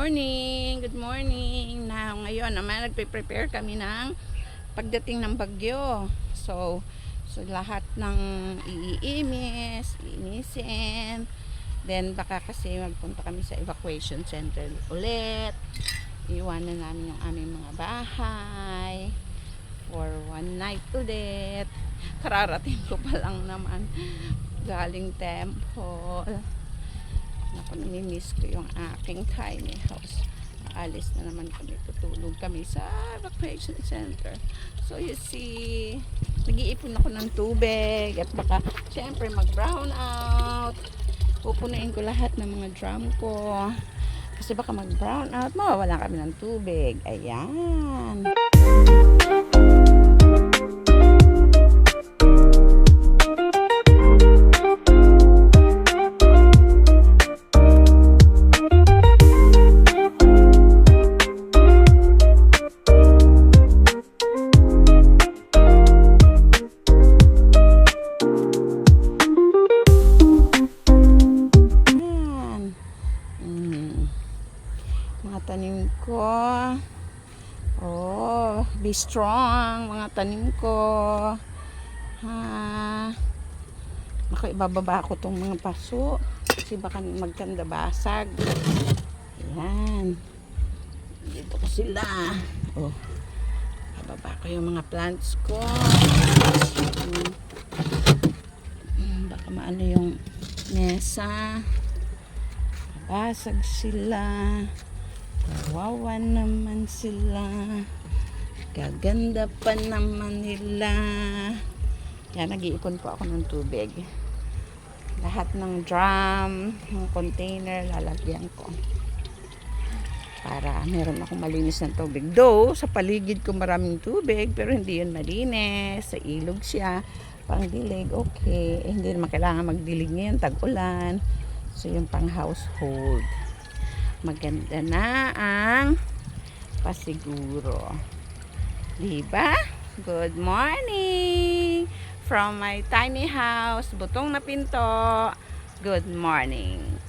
Good morning. Na ngayon naman nagpe-prepare kami ng pagdating ng bagyo. So lahat ng iimis, linisin. Then baka kasi magpunta kami sa evacuation center ulit. Iwanan namin yung aming mga bahay for one night ulit. Kararating ko pa lang naman galing temple. Naku, namimiss ko yung aking tiny house. Aalis na naman kami, tutulog kami sa evacuation center. So you see, nag-iipon ako ng tubig at baka syempre mag-brown out. Pupunuin ko lahat ng mga drum ko kasi baka mag-brown out, mawawala kami ng tubig. Ayan. Mga tanim ko. Oh, be strong mga tanim ko. Naku, ibababa ko tong mga paso kasi baka magkanda basag. Ayan. Dito ko sila. Oh. Ibababa ko yung mga plants ko. Baka maano yung mesa. Basag sila. Kawawa naman sila. Gaganda pa naman nila. Yan, nag-iipon po ako ng tubig. Lahat ng drum, ng container, lalagyan ko. Para meron akong malinis ng tubig. Though, sa paligid ko maraming tubig, pero hindi yun malinis. Sa ilog siya. Pang dilig, okay. Hindi naman kailangan magdilig ngayon, tag-ulan. So, yung pang household. Maganda na ang pasiguro. Diba? Good morning! From my tiny house, butong na pinto. Good morning.